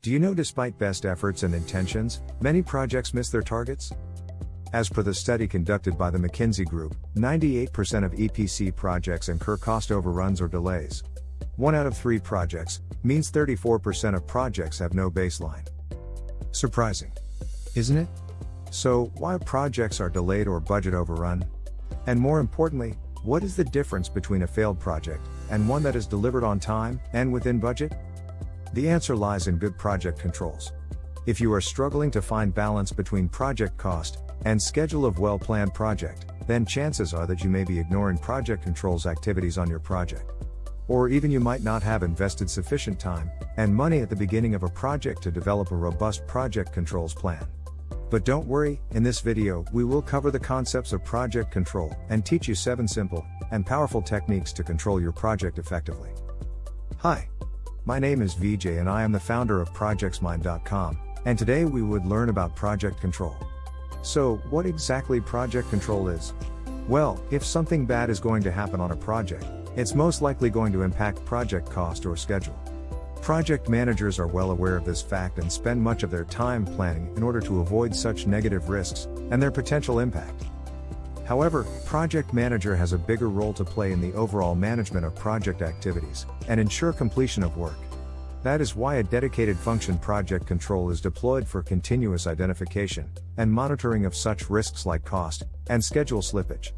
Do you know despite best efforts and intentions, many projects miss their targets? As per the study conducted by the McKinsey Group, 98% of EPC projects incur cost overruns or delays. 1 out of 3 projects means 34% of projects have no baseline. Surprising, isn't it? So, why projects are delayed or budget overrun? And more importantly, what is the difference between a failed project and one that is delivered on time and within budget? The answer lies in good project controls. If you are struggling to find balance between project cost and schedule of well-planned project, then chances are that you may be ignoring project controls activities on your project. Or even you might not have invested sufficient time and money at the beginning of a project to develop a robust project controls plan. But don't worry, in this video, we will cover the concepts of project control and teach you 7 simple and powerful techniques to control your project effectively. Hi. My name is VJ and I am the founder of projectsmind.com, and today we would learn about project control. So, what exactly project control is? Well, if something bad is going to happen on a project, it's most likely going to impact project cost or schedule. Project managers are well aware of this fact and spend much of their time planning in order to avoid such negative risks and their potential impact. However, project manager has a bigger role to play in the overall management of project activities and ensure completion of work. That is why a dedicated function project control is deployed for continuous identification and monitoring of such risks like cost and schedule slippage.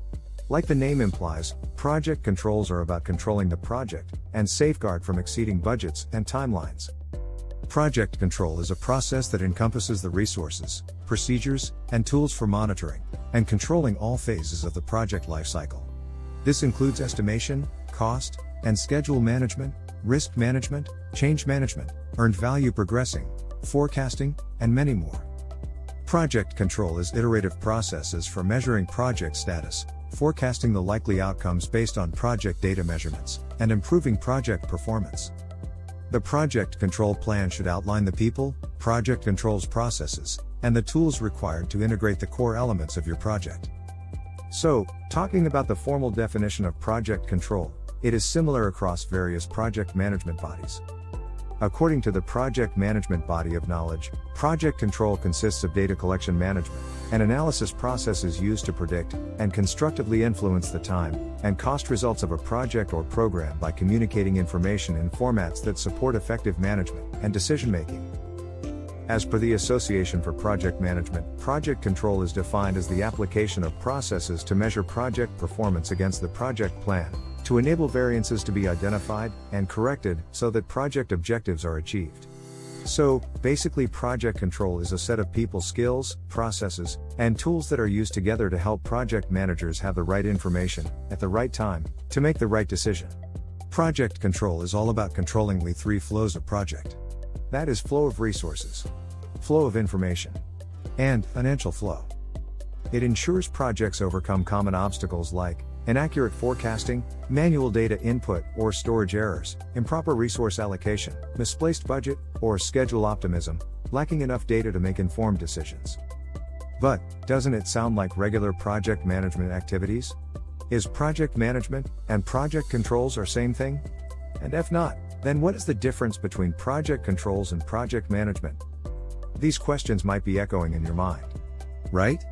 Like the name implies, project controls are about controlling the project and safeguard from exceeding budgets and timelines. Project control is a process that encompasses the resources, procedures, and tools for monitoring and controlling all phases of the project lifecycle. This includes estimation, cost, and schedule management, risk management, change management, earned value progressing, forecasting, and many more. Project control is iterative processes for measuring project status, forecasting the likely outcomes based on project data measurements, and improving project performance. The project control plan should outline the people, project controls processes, and the tools required to integrate the core elements of your project. So, talking about the formal definition of project control, it is similar across various project management bodies. According to the Project Management Body of Knowledge, project control consists of data collection management and analysis processes used to predict and constructively influence the time and cost results of a project or program by communicating information in formats that support effective management and decision-making. As per the Association for Project Management, project control is defined as the application of processes to measure project performance against the project plan, to enable variances to be identified and corrected so that project objectives are achieved. So, basically project control is a set of people skills, processes, and tools that are used together to help project managers have the right information, at the right time, to make the right decision. Project control is all about controlling the 3 flows of project. That is flow of resources, flow of information, and financial flow. It ensures projects overcome common obstacles like inaccurate forecasting, manual data input or storage errors, improper resource allocation, misplaced budget, or schedule optimism, lacking enough data to make informed decisions. But, doesn't it sound like regular project management activities? Is project management and project controls are same thing? And if not, then what is the difference between project controls and project management? These questions might be echoing in your mind. Right?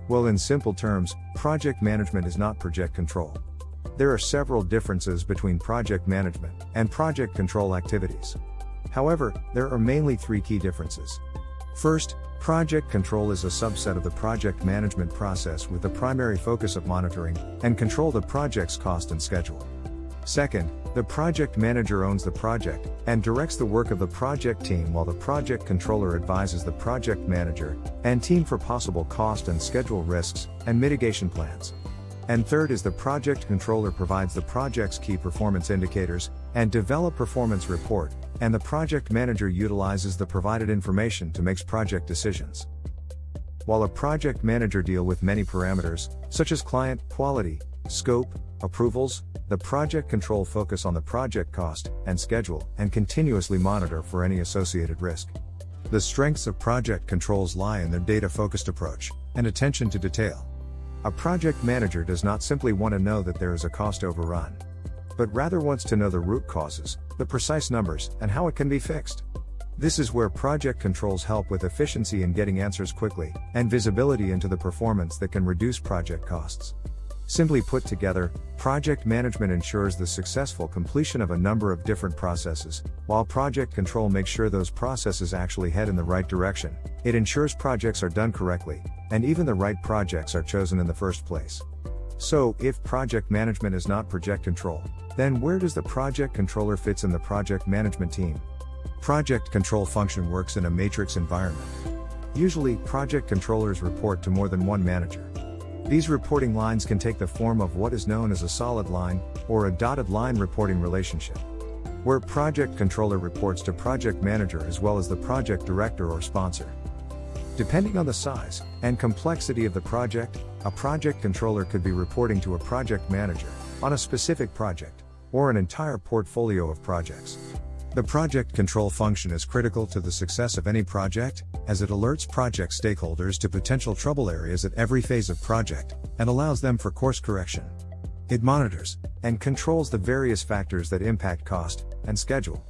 Well, in simple terms, project management is not project control. There are several differences between project management and project control activities. However, there are mainly 3 key differences. First, project control is a subset of the project management process with the primary focus of monitoring and control the project's cost and schedule. Second, the project manager owns the project and directs the work of the project team while the project controller advises the project manager and team for possible cost and schedule risks and mitigation plans. And third is the project controller provides the project's key performance indicators and develop performance report, and the project manager utilizes the provided information to make project decisions. While a project manager deals with many parameters, such as client, quality, scope, approvals, the project control focus on the project cost and schedule and continuously monitor for any associated risk. The strengths of project controls lie in their data-focused approach and attention to detail. A project manager does not simply want to know that there is a cost overrun, but rather wants to know the root causes, the precise numbers, and how it can be fixed. This is where project controls help with efficiency in getting answers quickly, and visibility into the performance that can reduce project costs. Simply put together, project management ensures the successful completion of a number of different processes, while project control makes sure those processes actually head in the right direction. It ensures projects are done correctly, and even the right projects are chosen in the first place. So, if project management is not project control, then where does the project controller fits in the project management team? Project control function works in a matrix environment. Usually, project controllers report to more than one manager. These reporting lines can take the form of what is known as a solid line, or a dotted line reporting relationship, where project controller reports to project manager as well as the project director or sponsor. Depending on the size and complexity of the project, a project controller could be reporting to a project manager on a specific project, or an entire portfolio of projects. The project control function is critical to the success of any project, as it alerts project stakeholders to potential trouble areas at every phase of project, and allows them for course correction. It monitors and controls the various factors that impact cost and schedule.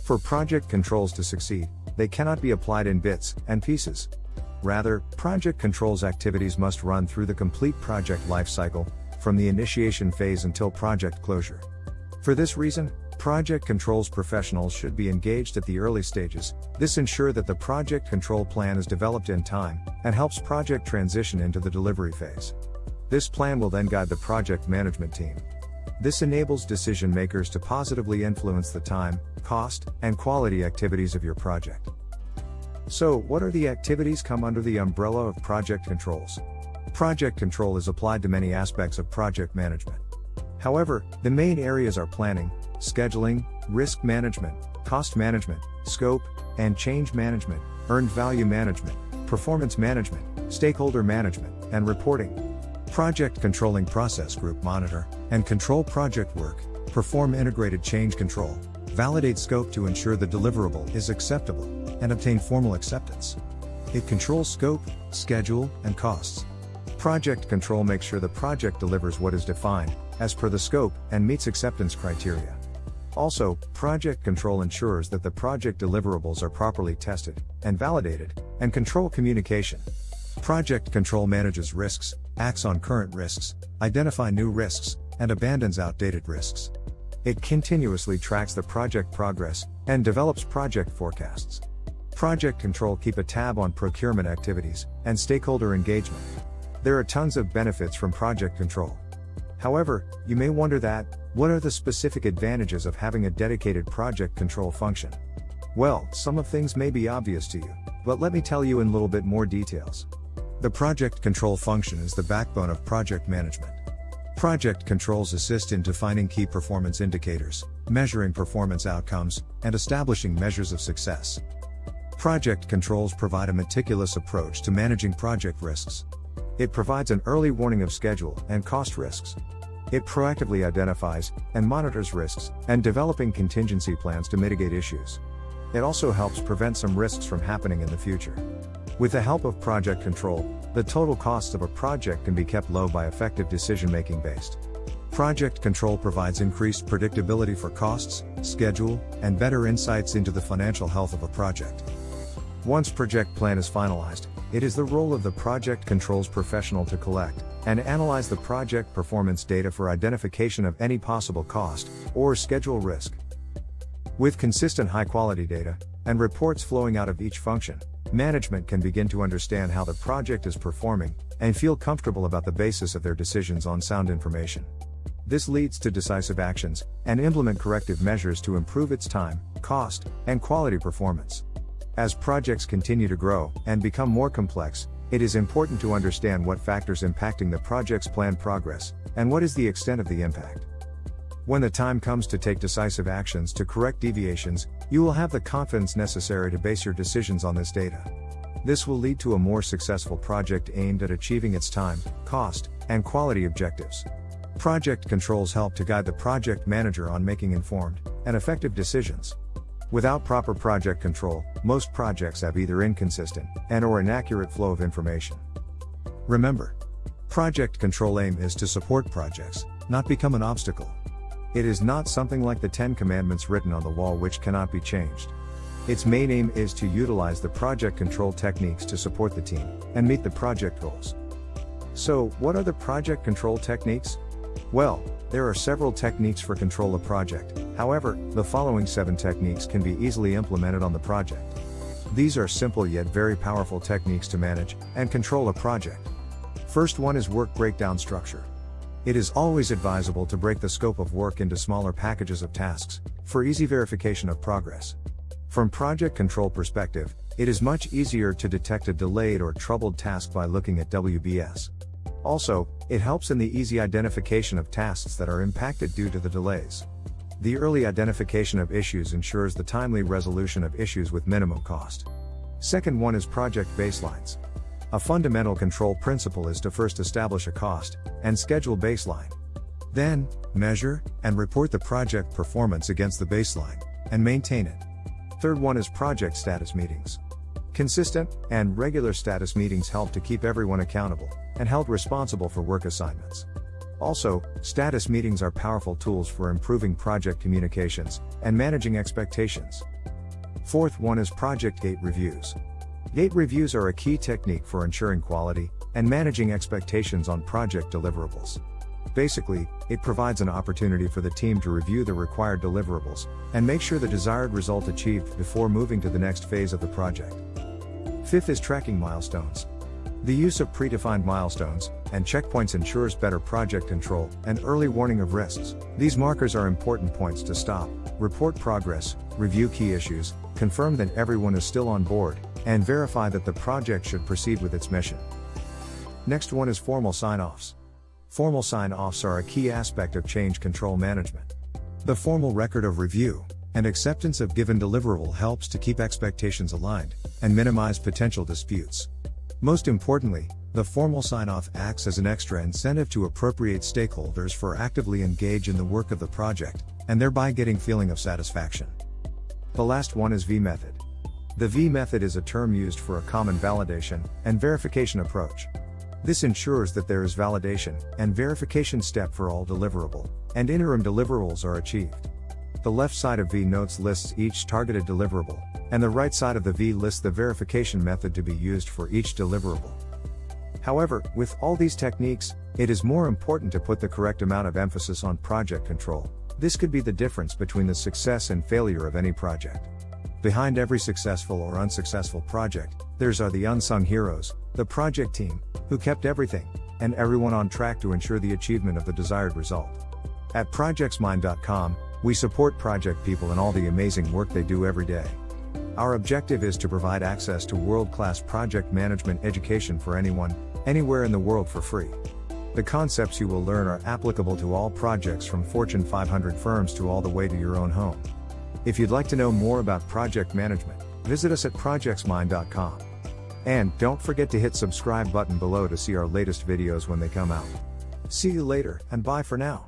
For project controls to succeed, they cannot be applied in bits and pieces. Rather, project controls activities must run through the complete project lifecycle, from the initiation phase until project closure. For this reason, project controls professionals should be engaged at the early stages. This ensures that the project control plan is developed in time, and helps project transition into the delivery phase. This plan will then guide the project management team. This enables decision makers to positively influence the time, cost, and quality activities of your project. So, what are the activities come under the umbrella of project controls? Project control is applied to many aspects of project management. However, the main areas are planning, scheduling, risk management, cost management, scope and change management, earned value management, performance management, stakeholder management, and reporting. Project controlling process group monitor and control project work, perform integrated change control, validate scope to ensure the deliverable is acceptable, and obtain formal acceptance. It controls scope, schedule, and costs. Project control makes sure the project delivers what is defined, as per the scope, and meets acceptance criteria. Also, project control ensures that the project deliverables are properly tested and validated, and control communication. Project control manages risks, acts on current risks, identifies new risks, and abandons outdated risks. It continuously tracks the project progress and develops project forecasts. Project control keeps a tab on procurement activities and stakeholder engagement. There are tons of benefits from project control. However, you may wonder what are the specific advantages of having a dedicated project control function? Well, some of things may be obvious to you, but let me tell you in a little bit more details. The project control function is the backbone of project management. Project controls assist in defining key performance indicators, measuring performance outcomes, and establishing measures of success. Project controls provide a meticulous approach to managing project risks. It provides an early warning of schedule and cost risks. It proactively identifies and monitors risks, and developing contingency plans to mitigate issues. It also helps prevent some risks from happening in the future. With the help of project control, the total costs of a project can be kept low by effective decision-making based. Project control provides increased predictability for costs, schedule, and better insights into the financial health of a project. Once project plan is finalized, it is the role of the project controls professional to collect and analyze the project performance data for identification of any possible cost or schedule risk. With consistent high-quality data and reports flowing out of each function, management can begin to understand how the project is performing and feel comfortable about the basis of their decisions on sound information. This leads to decisive actions and implement corrective measures to improve its time, cost, and quality performance. As projects continue to grow and become more complex, it is important to understand what factors impacting the project's planned progress, and what is the extent of the impact. When the time comes to take decisive actions to correct deviations, you will have the confidence necessary to base your decisions on this data. This will lead to a more successful project aimed at achieving its time, cost, and quality objectives. Project controls help to guide the project manager on making informed and effective decisions. Without proper project control, most projects have either inconsistent and/or inaccurate flow of information. Remember, project control aim is to support projects, not become an obstacle. It is not something like the 10 Commandments written on the wall which cannot be changed. Its main aim is to utilize the project control techniques to support the team and meet the project goals. So, what are the project control techniques? Well, there are several techniques for control a project. However, the following 7 techniques can be easily implemented on the project. These are simple yet very powerful techniques to manage and control a project. First one is work breakdown structure. It is always advisable to break the scope of work into smaller packages of tasks for easy verification of progress. From project control perspective, it is much easier to detect a delayed or troubled task by looking at WBS. Also, it helps in the easy identification of tasks that are impacted due to the delays. The early identification of issues ensures the timely resolution of issues with minimum cost. Second one is project baselines. A fundamental control principle is to first establish a cost and schedule baseline. Then, measure and report the project performance against the baseline and maintain it. Third one is project status meetings. Consistent and regular status meetings help to keep everyone accountable and held responsible for work assignments. Also, status meetings are powerful tools for improving project communications and managing expectations. Fourth one is project gate reviews. Gate reviews are a key technique for ensuring quality and managing expectations on project deliverables. Basically, it provides an opportunity for the team to review the required deliverables and make sure the desired result achieved before moving to the next phase of the project. Fifth is tracking milestones. The use of predefined milestones and checkpoints ensures better project control and early warning of risks. These markers are important points to stop, report progress, review key issues, confirm that everyone is still on board, and verify that the project should proceed with its mission. Next one is formal sign-offs. Formal sign-offs are a key aspect of change control management. The formal record of review and acceptance of given deliverable helps to keep expectations aligned and minimize potential disputes. Most importantly, the formal sign-off acts as an extra incentive to appropriate stakeholders for actively engage in the work of the project, and thereby getting feeling of satisfaction. The last one is V method. The V method is a term used for a common validation and verification approach. This ensures that there is validation and verification step for all deliverable and interim deliverables are achieved. The left side of V notes lists each targeted deliverable, and the right side of the V lists the verification method to be used for each deliverable. However, with all these techniques, it is more important to put the correct amount of emphasis on project control. This could be the difference between the success and failure of any project. Behind every successful or unsuccessful project, there's are the unsung heroes, the project team, who kept everything and everyone on track to ensure the achievement of the desired result. At projectsmind.com, we support project people in all the amazing work they do every day. Our objective is to provide access to world-class project management education for anyone, anywhere in the world for free. The concepts you will learn are applicable to all projects from Fortune 500 firms to all the way to your own home. If you'd like to know more about project management, visit us at projectsmind.com. And don't forget to hit subscribe button below to see our latest videos when they come out. See you later, and bye for now.